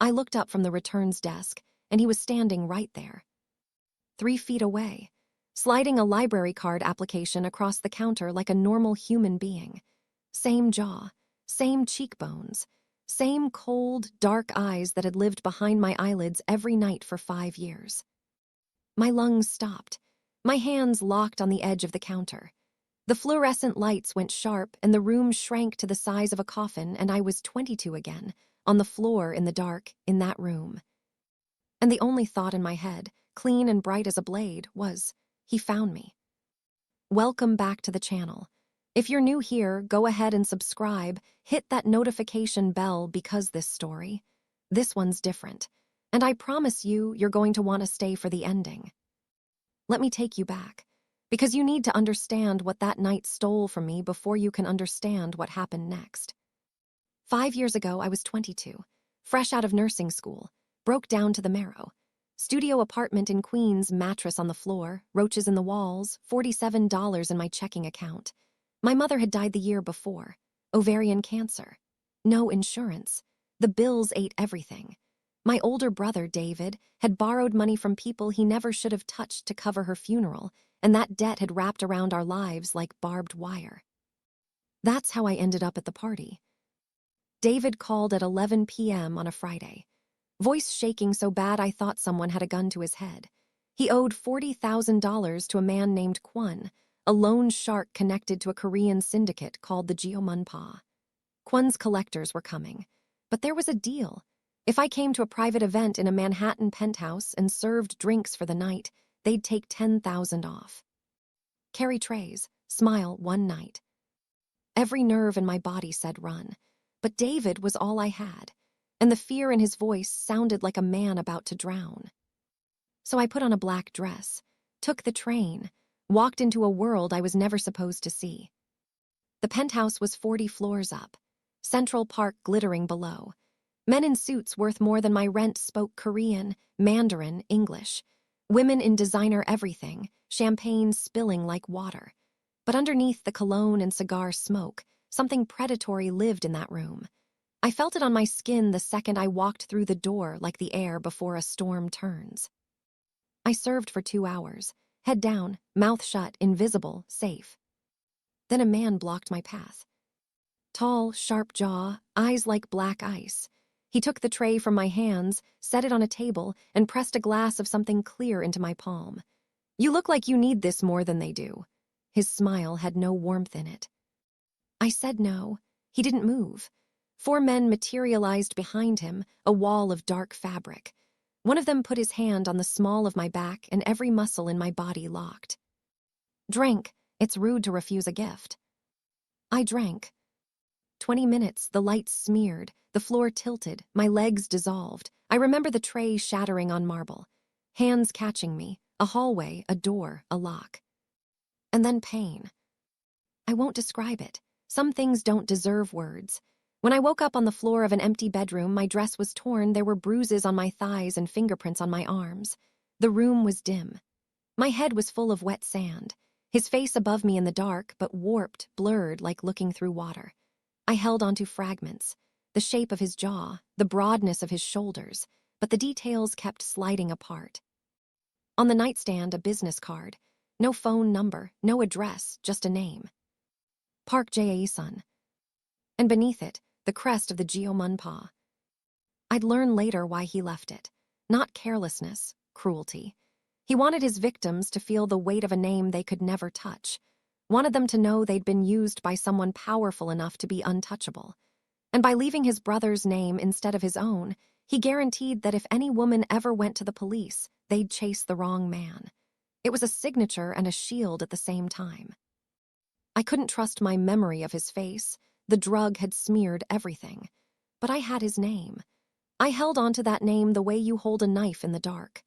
I looked up from the returns desk, and he was standing right there. 3 feet away, sliding a library card application across the counter like a normal human being. Same jaw, same cheekbones, same cold, dark eyes that had lived behind my eyelids every night for 5 years. My lungs stopped. My hands locked on the edge of the counter. The fluorescent lights went sharp, and the room shrank to the size of a coffin, and I was 22 again, on the floor in the dark, in that room. And the only thought in my head, clean and bright as a blade, was, he found me. Welcome back to the channel. If you're new here, go ahead and subscribe, hit that notification bell because this one's different. And I promise you, you're going to want to stay for the ending. Let me take you back, because you need to understand what that night stole from me before you can understand what happened next. 5 years ago, I was 22, fresh out of nursing school, broke down to the marrow. Studio apartment in Queens, mattress on the floor, roaches in the walls, $47 in my checking account. My mother had died the year before, ovarian cancer. No insurance. The bills ate everything. My older brother, David, had borrowed money from people he never should have touched to cover her funeral, and that debt had wrapped around our lives like barbed wire. That's how I ended up at the party. David called at 11 p.m. on a Friday, voice shaking so bad I thought someone had a gun to his head. He owed $40,000 to a man named Kwon, a loan shark connected to a Korean syndicate called the Geomunpa. Kwon's collectors were coming, but there was a deal. If I came to a private event in a Manhattan penthouse and served drinks for the night, they'd take $10,000 off. Carry trays, smile one night. Every nerve in my body said run, but David was all I had, and the fear in his voice sounded like a man about to drown. So I put on a black dress, took the train, walked into a world I was never supposed to see. The penthouse was 40 floors up, Central Park glittering below. Men in suits worth more than my rent spoke Korean, Mandarin, English. Women in designer everything, champagne spilling like water. But underneath the cologne and cigar smoke, something predatory lived in that room. I felt it on my skin the second I walked through the door like the air before a storm turns. I served for 2 hours, head down, mouth shut, invisible, safe. Then a man blocked my path. Tall, sharp jaw, eyes like black ice. He took the tray from my hands, set it on a table, and pressed a glass of something clear into my palm. You look like you need this more than they do. His smile had no warmth in it. I said no. He didn't move. 4 men materialized behind him, a wall of dark fabric. One of them put his hand on the small of my back, and every muscle in my body locked. Drink. It's rude to refuse a gift. I drank. 20 minutes, the lights smeared, the floor tilted, my legs dissolved. I remember the tray shattering on marble. Hands catching me, a hallway, a door, a lock. And then pain. I won't describe it. Some things don't deserve words. When I woke up on the floor of an empty bedroom, my dress was torn, there were bruises on my thighs and fingerprints on my arms. The room was dim. My head was full of wet sand, his face above me in the dark, but warped, blurred like looking through water. I held onto fragments, the shape of his jaw, the broadness of his shoulders, but the details kept sliding apart. On the nightstand, a business card. No phone number, no address, just a name. Park Jae-sun. And beneath it, the crest of the Geomunpa. I'd learn later why he left it. Not carelessness, cruelty. He wanted his victims to feel the weight of a name they could never touch. Wanted them to know they'd been used by someone powerful enough to be untouchable. And by leaving his brother's name instead of his own, he guaranteed that if any woman ever went to the police, they'd chase the wrong man. It was a signature and a shield at the same time. I couldn't trust my memory of his face. The drug had smeared everything. But I had his name. I held onto that name the way you hold a knife in the dark.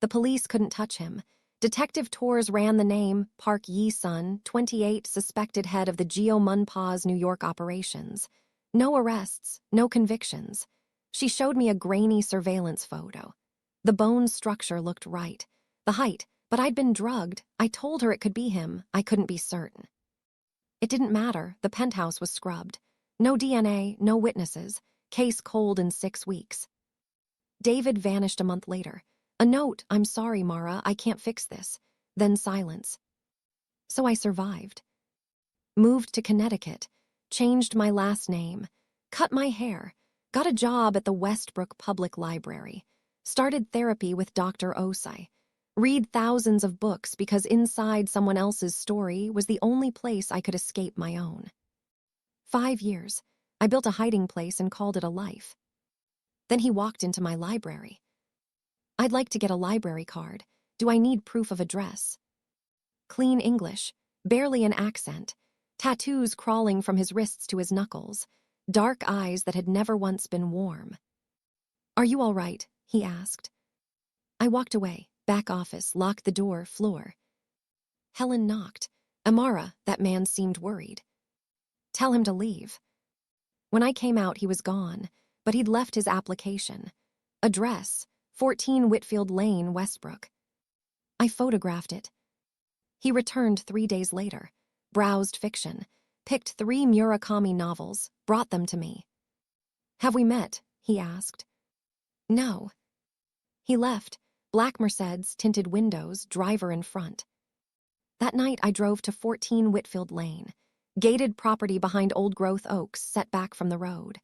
The police couldn't touch him. Detective Tours ran the name, Park Yi-sun, 28, suspected head of the Geomunpa's New York operations. No arrests, no convictions. She showed me a grainy surveillance photo. The bone structure looked right. The height, but I'd been drugged. I told her it could be him. I couldn't be certain. It didn't matter. The penthouse was scrubbed. No DNA, no witnesses. Case cold in 6 weeks. David vanished a month later. A note, "I'm sorry, Mara, I can't fix this." Then silence. So I survived. Moved to Connecticut, changed my last name, cut my hair, got a job at the Westbrook Public Library, started therapy with Dr. Osai, read thousands of books because inside someone else's story was the only place I could escape my own. 5 years, I built a hiding place and called it a life. Then he walked into my library. "I'd like to get a library card. Do I need proof of address?" Clean English, barely an accent, tattoos crawling from his wrists to his knuckles, dark eyes that had never once been warm. "Are you all right?" he asked. I walked away, back office, locked the door, floor. Helen knocked. "Amara," that man seemed worried. "Tell him to leave." When I came out, he was gone, but he'd left his application. Address, 14 Whitfield Lane, Westbrook. I photographed it. He returned 3 days later, browsed fiction, picked 3 Murakami novels, brought them to me. "Have we met?" he asked. "No." He left, black Mercedes, tinted windows, driver in front. That night I drove to 14 Whitfield Lane, gated property behind old-growth oaks set back from the road.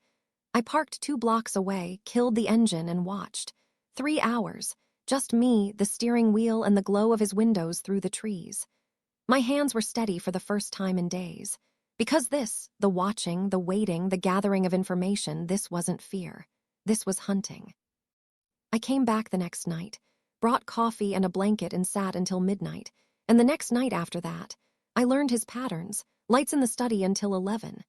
I parked 2 blocks away, killed the engine, and watched. 3 hours, just me, the steering wheel, and the glow of his windows through the trees. My hands were steady for the first time in days. Because this, the watching, the waiting, the gathering of information, this wasn't fear. This was hunting. I came back the next night, brought coffee and a blanket and sat until midnight, and the next night after that, I learned his patterns, lights in the study until 11.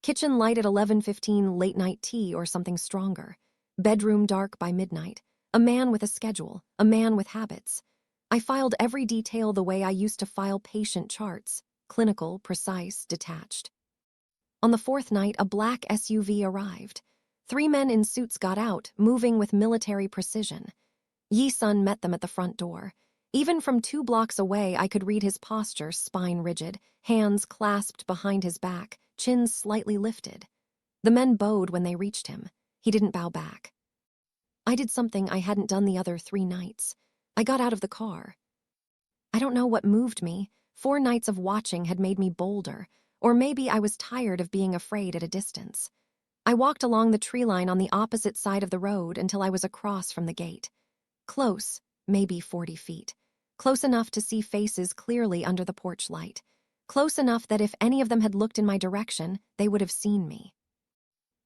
Kitchen light at 11:15, late-night tea or something stronger. Bedroom dark by midnight. A man with a schedule, a man with habits. I filed every detail the way I used to file patient charts, clinical, precise, detached. On the 4th night, a black SUV arrived. 3 men in suits got out, moving with military precision. Yi-sun met them at the front door. Even from 2 blocks away, I could read his posture, spine rigid, hands clasped behind his back, chin slightly lifted. The men bowed when they reached him. He didn't bow back. I did something I hadn't done the other 3 nights. I got out of the car. I don't know what moved me. 4 nights of watching had made me bolder, or maybe I was tired of being afraid at a distance. I walked along the tree line on the opposite side of the road until I was across from the gate. Close, maybe 40 feet. Close enough to see faces clearly under the porch light. Close enough that if any of them had looked in my direction, they would have seen me.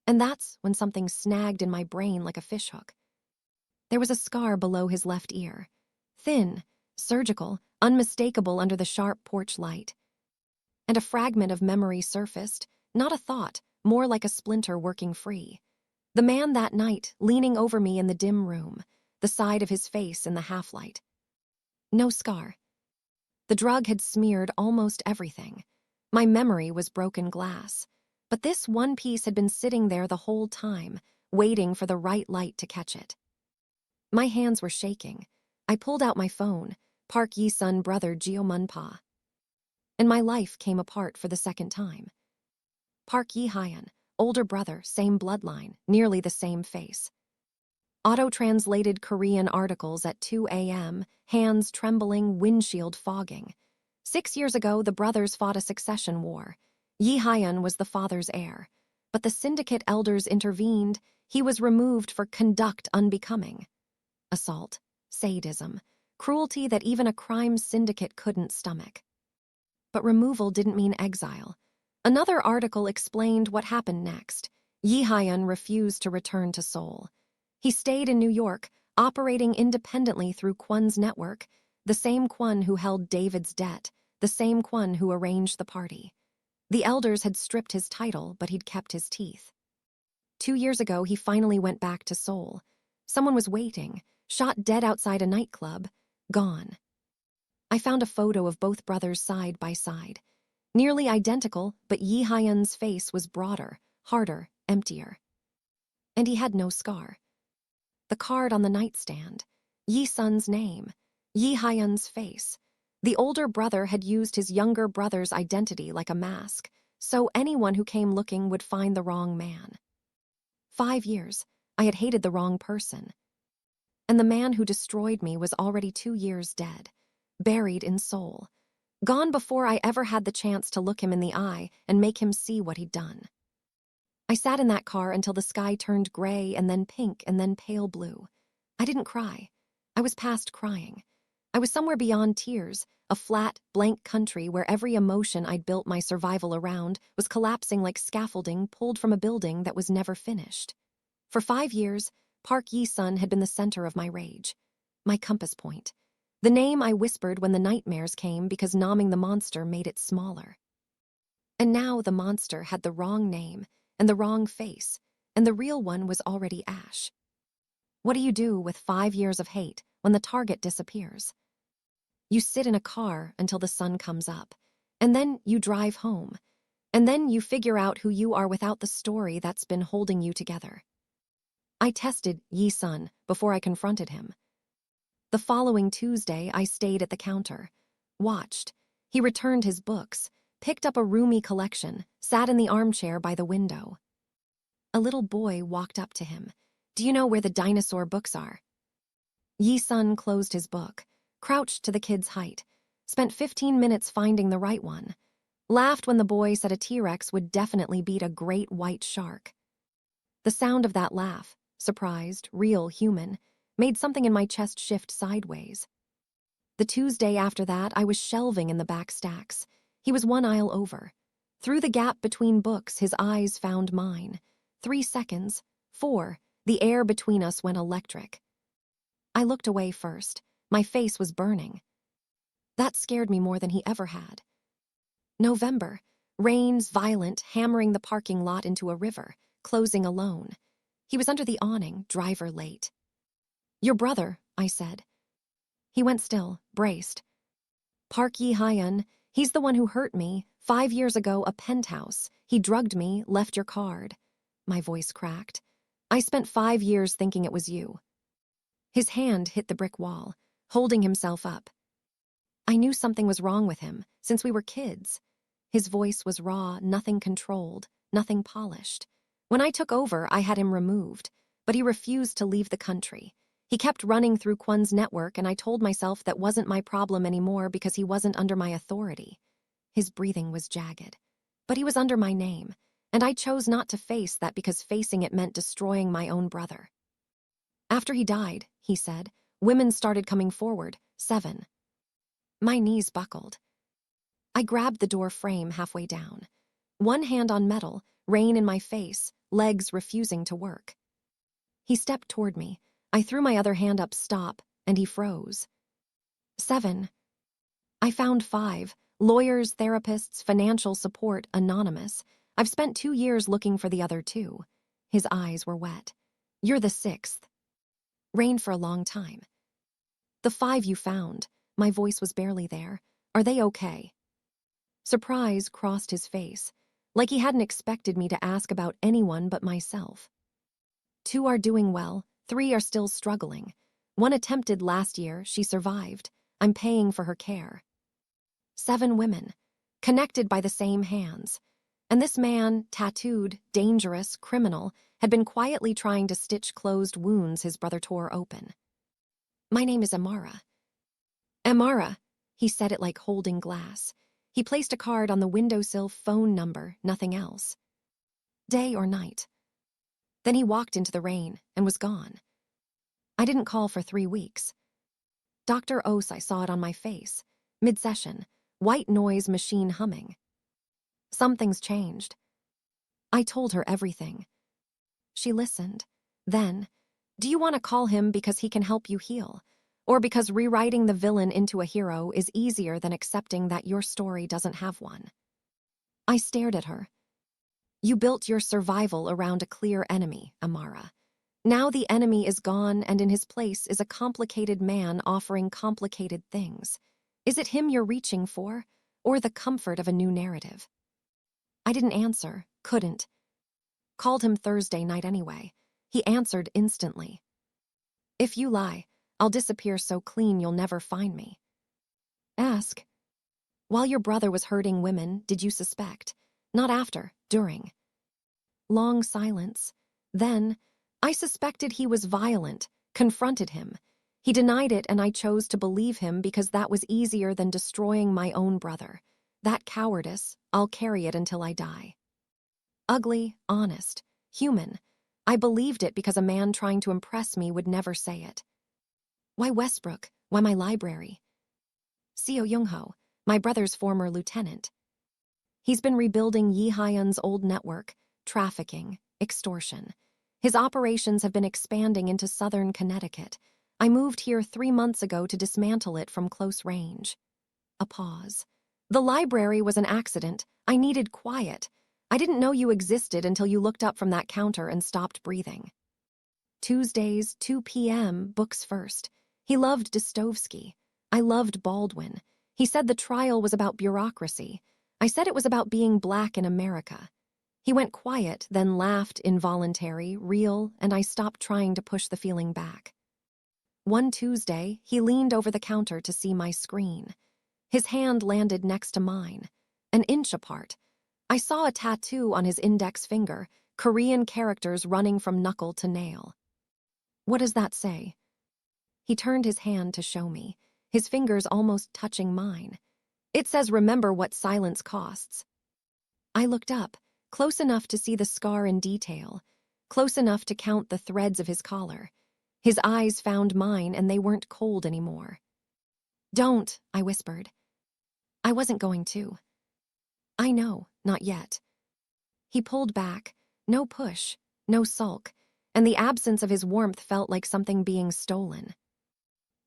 And that's when something snagged in my brain like a fishhook. There was a scar below his left ear. Thin, surgical, unmistakable under the sharp porch light. And a fragment of memory surfaced, not a thought, more like a splinter working free. The man that night, leaning over me in the dim room, the side of his face in the half-light. No scar. The drug had smeared almost everything. My memory was broken glass. But this one piece had been sitting there the whole time, waiting for the right light to catch it. My hands were shaking. I pulled out my phone, Park Yi-sun brother Geomunpa. And my life came apart for the second time. Park Yi-hyun, older brother, same bloodline, nearly the same face. Auto-translated Korean articles at 2 a.m., hands trembling, windshield fogging. 6 years ago, the brothers fought a succession war. Yi-hyun was the father's heir. But the syndicate elders intervened. He was removed for conduct unbecoming. Assault, sadism, cruelty that even a crime syndicate couldn't stomach. But removal didn't mean exile. Another article explained what happened next. Yi-hyun refused to return to Seoul. He stayed in New York, operating independently through Kwon's network, the same Kwon who held David's debt, the same Kwon who arranged the party. The elders had stripped his title, but he'd kept his teeth. 2 years ago, he finally went back to Seoul. Someone was waiting, shot dead outside a nightclub, gone. I found a photo of both brothers side by side. Nearly identical, but Yi-hyun's face was broader, harder, emptier. And he had no scar. The card on the nightstand, Yi-sun's name, Yi-hyun's face. The older brother had used his younger brother's identity like a mask, so anyone who came looking would find the wrong man. 5 years, I had hated the wrong person. And the man who destroyed me was already 2 years dead, buried in Seoul, gone before I ever had the chance to look him in the eye and make him see what he'd done. I sat in that car until the sky turned gray and then pink and then pale blue. I didn't cry. I was past crying. I was somewhere beyond tears, a flat, blank country where every emotion I'd built my survival around was collapsing like scaffolding pulled from a building that was never finished. For 5 years, Park Yi-sun had been the center of my rage, my compass point, the name I whispered when the nightmares came because numbing the monster made it smaller. And now the monster had the wrong name and the wrong face, and the real one was already Ash. What do you do with 5 years of hate when the target disappears? You sit in a car until the sun comes up, and then you drive home, and then you figure out who you are without the story that's been holding you together. I tested Yi-sun before I confronted him. The following Tuesday, I stayed at the counter, watched. He returned his books, picked up a roomy collection, sat in the armchair by the window. A little boy walked up to him. "Do you know where the dinosaur books are?" Yi-sun closed his book, crouched to the kid's height, spent 15 minutes finding the right one, laughed when the boy said a T-Rex would definitely beat a great white shark. The sound of that laugh, surprised, real, human, made something in my chest shift sideways. The Tuesday after that, I was shelving in the back stacks. He was 1 aisle over. Through the gap between books, his eyes found mine. 3 seconds, 4, the air between us went electric. I looked away first. My face was burning. That scared me more than he ever had. November, rains violent, hammering the parking lot into a river, closing alone. He was under the awning, driver late. "Your brother," I said. He went still, braced. "Park Yi-hyun, he's the one who hurt me. 5 years ago, a penthouse. He drugged me, left your card." My voice cracked. "I spent 5 years thinking it was you." His hand hit the brick wall, holding himself up. I knew something was wrong with him, since we were kids. His voice was raw, nothing controlled, nothing polished. When I took over, I had him removed, but he refused to leave the country. He kept running through Kwon's network, and I told myself that wasn't my problem anymore because he wasn't under my authority. His breathing was jagged, but he was under my name, and I chose not to face that because facing it meant destroying my own brother. "After he died," he said, "women started coming forward, 7. My knees buckled. I grabbed the door frame halfway down. One hand on metal, rain in my face, legs refusing to work. He stepped toward me. I threw my other hand up, stop, and he froze. 7. I found 5. Lawyers, therapists, financial support, anonymous. I've spent 2 years looking for the other 2. His eyes were wet. "You're the 6th. Rained for a long time. "The 5 you found," my voice was barely there. "Are they okay?" Surprise crossed his face, like he hadn't expected me to ask about anyone but myself. 2 are doing well, 3 are still struggling. 1 attempted last year, she survived. I'm paying for her care. 7 women, connected by the same hands. And this man, tattooed, dangerous, criminal, had been quietly trying to stitch closed wounds his brother tore open. "My name is Amara." "Amara," he said it like holding glass. He placed a card on the windowsill, phone number, nothing else. Day or night. Then he walked into the rain and was gone. I didn't call for 3 weeks. Dr. Ose, I saw it on my face. Mid-session, white noise machine humming. Something's changed. I told her everything. She listened. Then, "Do you want to call him because he can help you heal? Or because rewriting the villain into a hero is easier than accepting that your story doesn't have one?" I stared at her. "You built your survival around a clear enemy, Amara. Now the enemy is gone, and in his place is a complicated man offering complicated things. Is it him you're reaching for, or the comfort of a new narrative?" I didn't answer, couldn't. Called him Thursday night anyway. He answered instantly. "If you lie, I'll disappear so clean you'll never find me." Ask. "While your brother was hurting women, did you suspect? Not after, during." Long silence. Then, "I suspected he was violent, confronted him. He denied it, and I chose to believe him because that was easier than destroying my own brother. That cowardice, I'll carry it until I die. Ugly, honest, human. I believed it because a man trying to impress me would never say it. Why Westbrook? Why my library? Seo Young-ho, my brother's former lieutenant. He's been rebuilding Yi Hyun's old network, trafficking, extortion. His operations have been expanding into southern Connecticut. I moved here 3 months ago to dismantle it from close range. A pause. The library was an accident. I needed quiet. I didn't know you existed until you looked up from that counter and stopped breathing. Tuesdays, 2 p.m., books first. He loved Dostoevsky. I loved Baldwin. He said the trial was about bureaucracy. I said it was about being black in America. He went quiet, then laughed, involuntary, real, and I stopped trying to push the feeling back. One Tuesday, he leaned over the counter to see my screen. His hand landed next to mine, an inch apart. I saw a tattoo on his index finger, Korean characters running from knuckle to nail. What does that say? He turned his hand to show me, his fingers almost touching mine. It says, remember what silence costs. I looked up, close enough to see the scar in detail, close enough to count the threads of his collar. His eyes found mine, and they weren't cold anymore. Don't, I whispered. I wasn't going to. I know, not yet. He pulled back, no push, no sulk, and the absence of his warmth felt like something being stolen.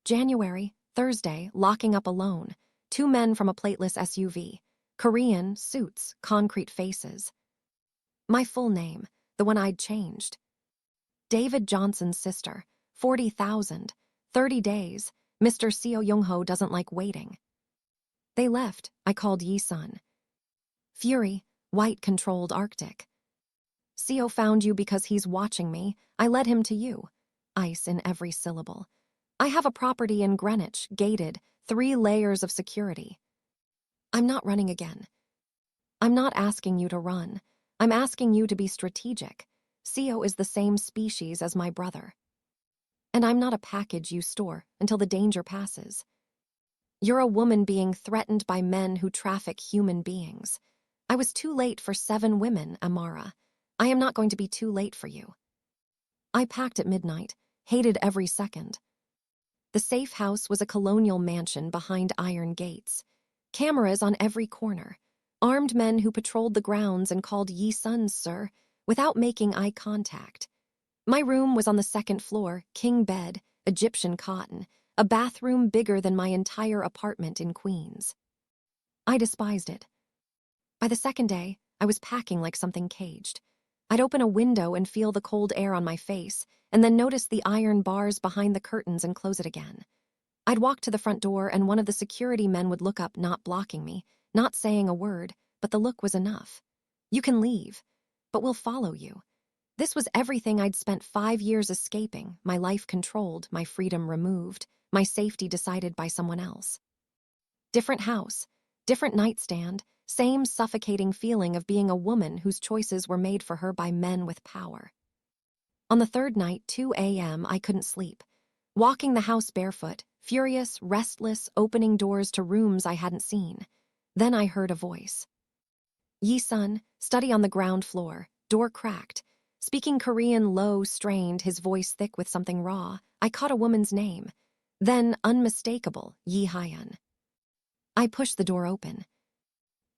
January, Thursday, locking up alone. 2 men from a plateless SUV. Korean, suits, concrete faces. My full name, the one I'd changed. David Johnson's sister, 40,000, 30 days. Mr. Seo Young-ho doesn't like waiting. They left. I called Yi-sun. Fury, white-controlled Arctic. Seo found you because he's watching me. I led him to you. Ice in every syllable. I have a property in Greenwich, gated, 3 layers of security. I'm not running again. I'm not asking you to run. I'm asking you to be strategic. Seo is the same species as my brother. And I'm not a package you store until the danger passes. You're a woman being threatened by men who traffic human beings. I was too late for 7 women, Amara. I am not going to be too late for you. I packed at midnight, hated every second. The safe house was a colonial mansion behind iron gates. Cameras on every corner. Armed men who patrolled the grounds and called Yi-sun, sir, without making eye contact. My room was on the 2nd floor, king bed, Egyptian cotton, a bathroom bigger than my entire apartment in Queens. I despised it. By the 2nd day, I was packing like something caged. I'd open a window and feel the cold air on my face, and then notice the iron bars behind the curtains and close it again. I'd walk to the front door, and one of the security men would look up, not blocking me, not saying a word, but the look was enough. You can leave, but we'll follow you. This was everything I'd spent 5 years escaping, my life controlled, my freedom removed, my safety decided by someone else. Different house, different nightstand, same suffocating feeling of being a woman whose choices were made for her by men with power. On the 3rd night, 2 a.m., I couldn't sleep. Walking the house barefoot, furious, restless, opening doors to rooms I hadn't seen. Then I heard a voice. Yi-sun, study on the ground floor, door cracked. Speaking Korean low, strained, his voice thick with something raw, I caught a woman's name. Then, unmistakable, Yi Hyun. I pushed the door open.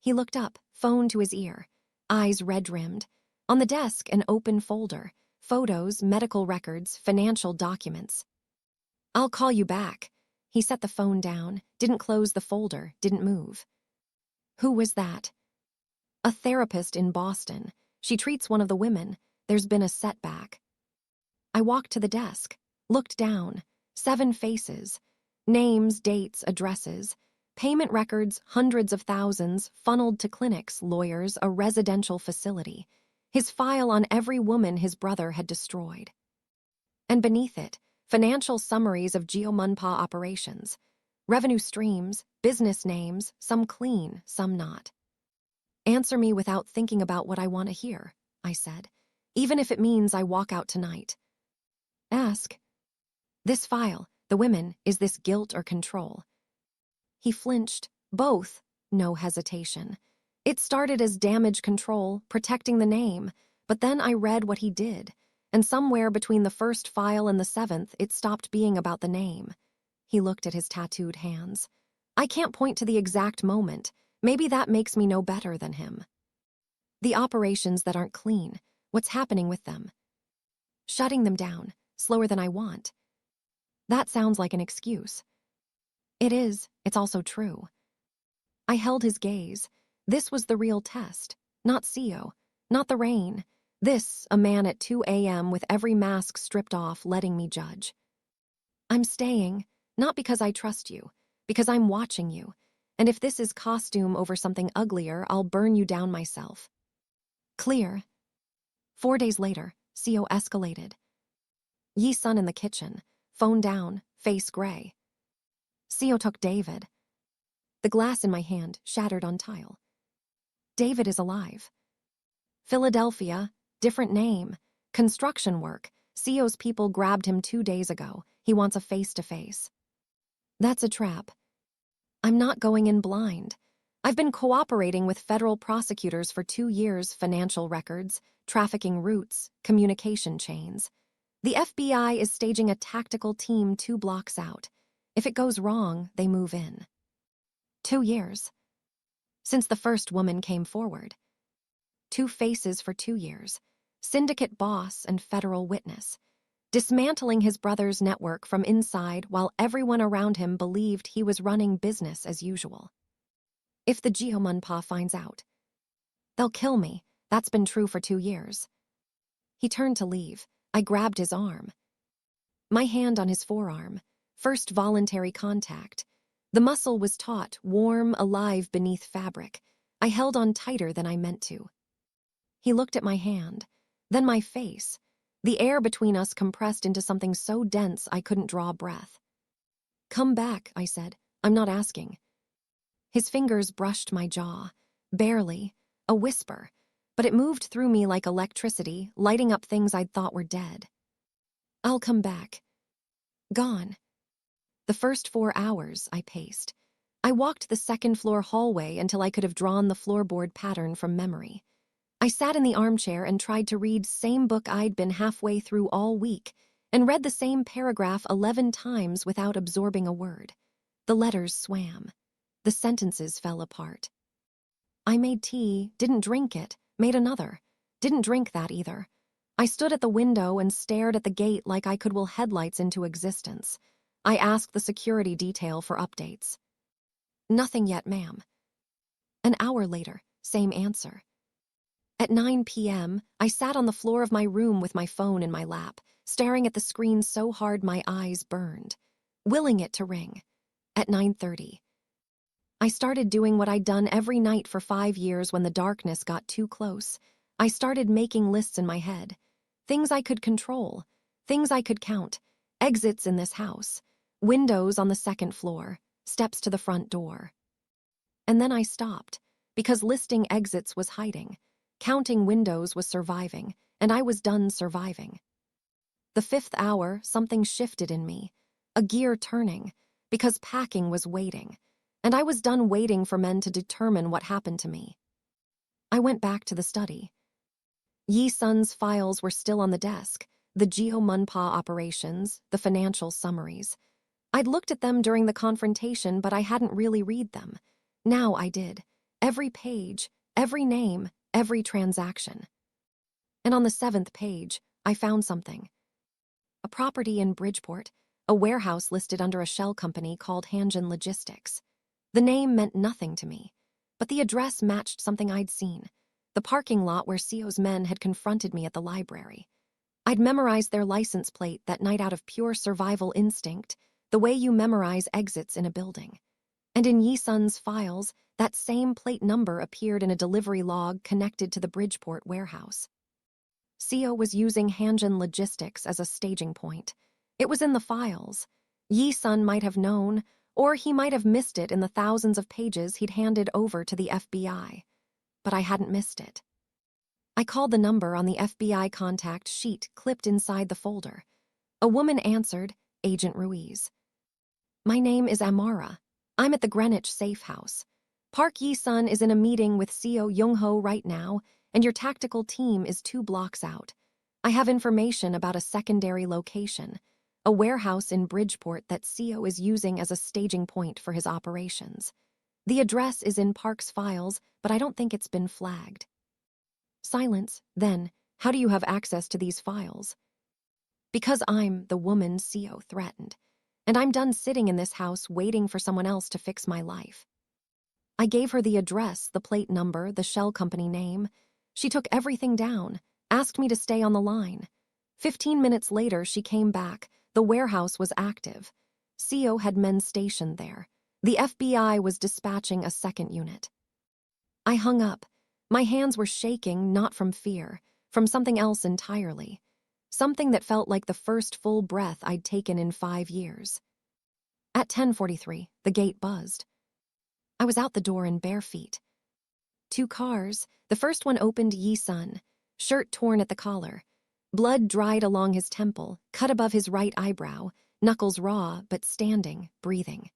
He looked up, phone to his ear, eyes red-rimmed. On the desk, an open folder, photos, medical records, financial documents. I'll call you back. He set the phone down, didn't close the folder, didn't move. Who was that? A therapist in Boston. She treats one of the women. There's been a setback. I walked to the desk, looked down. 7 faces. Names, dates, addresses. Payment records, hundreds of thousands, funneled to clinics, lawyers, a residential facility. His file on every woman his brother had destroyed. And beneath it, financial summaries of Geomunpa operations. Revenue streams, business names, some clean, some not. Answer me without thinking about what I want to hear, I said, even if it means I walk out tonight. Ask. This file, the women, is this guilt or control? He flinched. Both. No hesitation. It started as damage control, protecting the name, but then I read what he did, and somewhere between the first file and the 7th, it stopped being about the name. He looked at his tattooed hands. I can't point to the exact moment. Maybe that makes me no better than him. The operations that aren't clean, what's happening with them? Shutting them down, slower than I want. That sounds like an excuse. It is, it's also true. I held his gaze. This was the real test. Not CEO, not the rain. This, a man at 2 a.m. with every mask stripped off, letting me judge. I'm staying, not because I trust you, because I'm watching you. And if this is costume over something uglier, I'll burn you down myself. Clear. 4 days later, CEO escalated. Yi-sun in the kitchen, phone down, face gray. CEO took David. The glass in my hand shattered on tile. David is alive. Philadelphia, different name. Construction work. CEO's people grabbed him 2 days ago. He wants a face-to-face. That's a trap. I'm not going in blind. I've been cooperating with federal prosecutors for 2 years, financial records, trafficking routes, communication chains. The FBI is staging a tactical team 2 blocks out. If it goes wrong, they move in. 2 years. Since the first woman came forward. 2 faces for 2 years. Syndicate boss and federal witness. Dismantling his brother's network from inside while everyone around him believed he was running business as usual. If the Geomunpa finds out, they'll kill me. That's been true for 2 years. He turned to leave. I grabbed his arm. My hand on his forearm. First voluntary contact. The muscle was taut, warm, alive beneath fabric. I held on tighter than I meant to. He looked at my hand, then my face. The air between us compressed into something so dense I couldn't draw breath. Come back, I said. I'm not asking. His fingers brushed my jaw. Barely. A whisper. But it moved through me like electricity, lighting up things I'd thought were dead. I'll come back. Gone. The first 4 hours, I paced. I walked the 2nd floor hallway until I could have drawn the floorboard pattern from memory. I sat in the armchair and tried to read same book I'd been halfway through all week, and read the same paragraph 11 times without absorbing a word. The letters swam. The sentences fell apart. I made tea, didn't drink it, made another. Didn't drink that either. I stood at the window and stared at the gate like I could will headlights into existence. I asked the security detail for updates. Nothing yet, ma'am. An hour later, same answer. At 9 p.m., I sat on the floor of my room with my phone in my lap, staring at the screen so hard my eyes burned, willing it to ring. At 9:30. I started doing what I'd done every night for 5 years when the darkness got too close. I started making lists in my head. Things I could control. Things I could count. Exits in this house. Windows on the 2nd floor. Steps to the front door. And then I stopped, because listing exits was hiding. Counting windows was surviving, and I was done surviving. The 5th hour, something shifted in me. A gear turning, because packing was waiting. And I was done waiting for men to determine what happened to me. I went back to the study. Yi-sun's files were still on the desk, the Geomunpa operations, the financial summaries. I'd looked at them during the confrontation, but I hadn't really read them. Now I did. Every page, every name, every transaction. And on the 7th page, I found something. A property in Bridgeport, a warehouse listed under a shell company called Hanjin Logistics. The name meant nothing to me, but the address matched something I'd seen, the parking lot where CEO's men had confronted me at the library. I'd memorized their license plate that night out of pure survival instinct, the way you memorize exits in a building. And in Yi-sun's files, that same plate number appeared in a delivery log connected to the Bridgeport warehouse. CEO was using Hanjin Logistics as a staging point. It was in the files. Yi-sun might have known, or he might have missed it in the thousands of pages he'd handed over to the FBI. But I hadn't missed it. I called the number on the FBI contact sheet clipped inside the folder. A woman answered, Agent Ruiz. My name is Amara. I'm at the Greenwich safe house. Park Yi-sun is in a meeting with CEO Young-ho right now, and your tactical team is 2 blocks out. I have information about a secondary location, a warehouse in Bridgeport that CEO is using as a staging point for his operations. The address is in Park's files, but I don't think it's been flagged. Silence. Then, how do you have access to these files? Because I'm the woman CEO threatened, and I'm done sitting in this house waiting for someone else to fix my life. I gave her the address, the plate number, the shell company name. She took everything down, asked me to stay on the line. 15 minutes later, she came back. The warehouse was active. CEO had men stationed there. The FBI was dispatching a second unit. I hung up. My hands were shaking, not from fear, from something else entirely. Something that felt like the first full breath I'd taken in 5 years. At 10:43, the gate buzzed. I was out the door in bare feet. 2 cars. The first one opened Yi-sun, shirt torn at the collar. Blood dried along his temple, cut above his right eyebrow, knuckles raw but standing, breathing.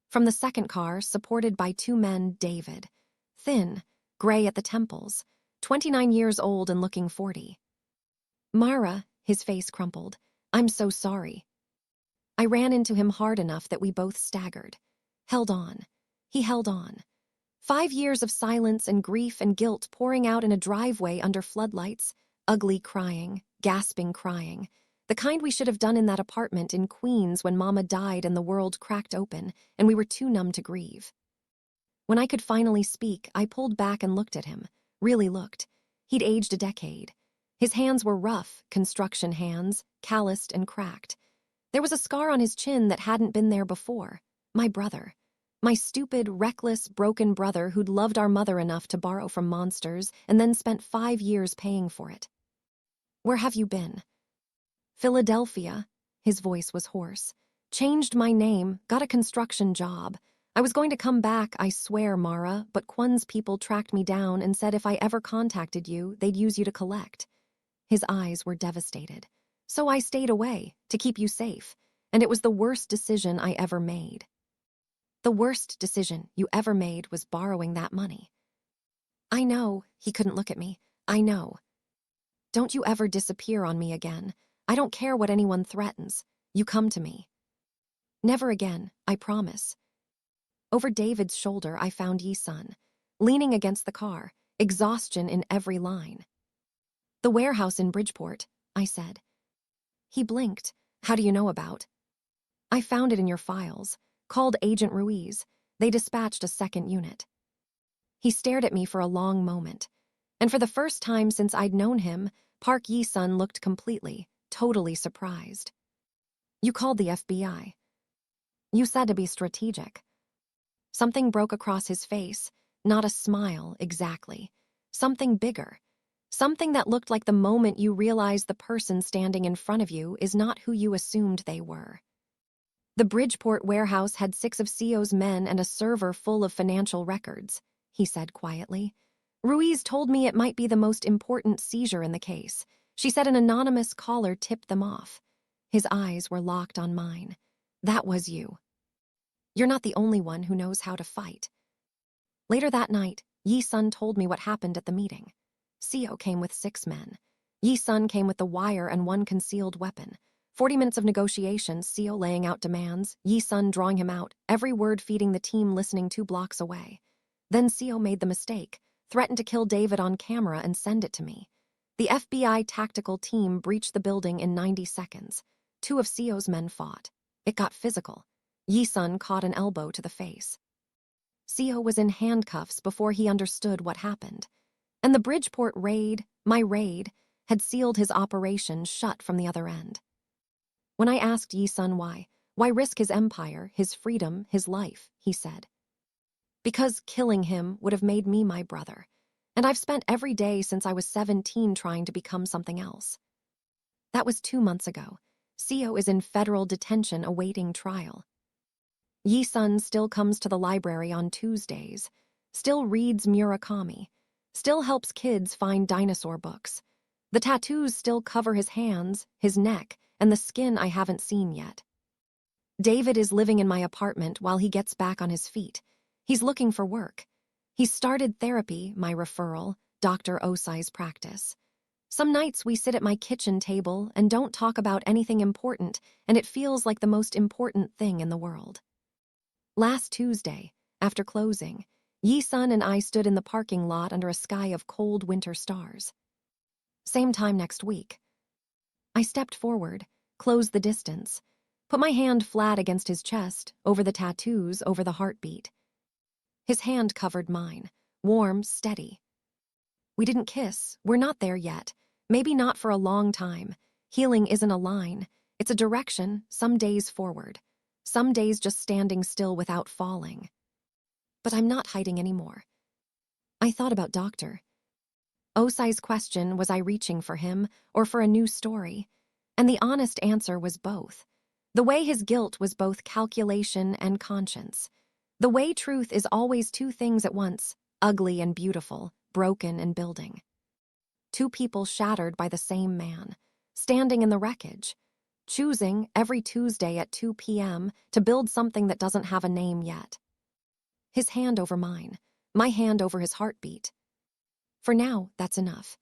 From the second car, supported by 2 men, David. Thin, gray at the temples, 29 years old and looking 40. Mara, his face crumpled. I'm so sorry. I ran into him hard enough that we both staggered. Held on. He held on. 5 years of silence and grief and guilt pouring out in a driveway under floodlights, ugly crying, gasping crying, the kind we should have done in that apartment in Queens when Mama died and the world cracked open and we were too numb to grieve. When I could finally speak, I pulled back and looked at him, really looked. He'd aged a decade. His hands were rough, construction hands, calloused and cracked. There was a scar on his chin that hadn't been there before. My brother. My stupid, reckless, broken brother who'd loved our mother enough to borrow from monsters and then spent 5 years paying for it. Where have you been? Philadelphia. His voice was hoarse. Changed my name, got a construction job. I was going to come back, I swear, Mara, but Kwon's people tracked me down and said if I ever contacted you, they'd use you to collect. His eyes were devastated. So I stayed away, to keep you safe, and it was the worst decision I ever made. The worst decision you ever made was borrowing that money. I know, he couldn't look at me. I know. Don't you ever disappear on me again. I don't care what anyone threatens. You come to me. Never again, I promise. Over David's shoulder, I found Yi-sun, leaning against the car, exhaustion in every line. The warehouse in Bridgeport, I said. He blinked. How do you know about? I found it in your files. Called Agent Ruiz. They dispatched a second unit. He stared at me for a long moment, and for the first time since I'd known him, Park Yi-sun looked completely, totally surprised. You called the FBI. You said to be strategic. Something broke across his face, not a smile exactly. Something bigger. Something that looked like the moment you realize the person standing in front of you is not who you assumed they were. The Bridgeport warehouse had 6 of CEO's men and a server full of financial records, he said quietly. Ruiz told me it might be the most important seizure in the case. She said an anonymous caller tipped them off. His eyes were locked on mine. That was you. You're not the only one who knows how to fight. Later that night, Yi-sun told me what happened at the meeting. CEO came with 6 men. Yi-sun came with the wire and 1 concealed weapon. 40 minutes of negotiations, CEO laying out demands, Yi-sun drawing him out, every word feeding the team listening 2 blocks away. Then CEO made the mistake, threatened to kill David on camera and send it to me. The FBI tactical team breached the building in 90 seconds. 2 of CEO's men fought. It got physical. Yi-sun caught an elbow to the face. CEO was in handcuffs before he understood what happened. And the Bridgeport raid, my raid, had sealed his operation shut from the other end. When I asked Yi-sun why risk his empire, his freedom, his life, he said. Because killing him would have made me my brother, and I've spent every day since I was 17 trying to become something else. That was 2 months ago. CEO is in federal detention awaiting trial. Yi-sun still comes to the library on Tuesdays, still reads Murakami, still helps kids find dinosaur books. The tattoos still cover his hands, his neck, and the skin I haven't seen yet. David is living in my apartment while he gets back on his feet. He's looking for work. He started therapy, my referral, Dr. Osai's practice. Some nights we sit at my kitchen table and don't talk about anything important, and it feels like the most important thing in the world. Last Tuesday, after closing, Yi-sun and I stood in the parking lot under a sky of cold winter stars. Same time next week. I stepped forward, closed the distance, put my hand flat against his chest, over the tattoos, over the heartbeat. His hand covered mine, warm, steady. We didn't kiss, we're not there yet, maybe not for a long time. Healing isn't a line, it's a direction, some days forward, some days just standing still without falling. But I'm not hiding anymore. I thought about Dr. Osai's question, was I reaching for him or for a new story? And the honest answer was both. The way his guilt was both calculation and conscience. The way truth is always two things at once, ugly and beautiful, broken and building. Two people shattered by the same man, standing in the wreckage, choosing every Tuesday at 2 p.m. to build something that doesn't have a name yet. His hand over mine, my hand over his heartbeat. For now, that's enough.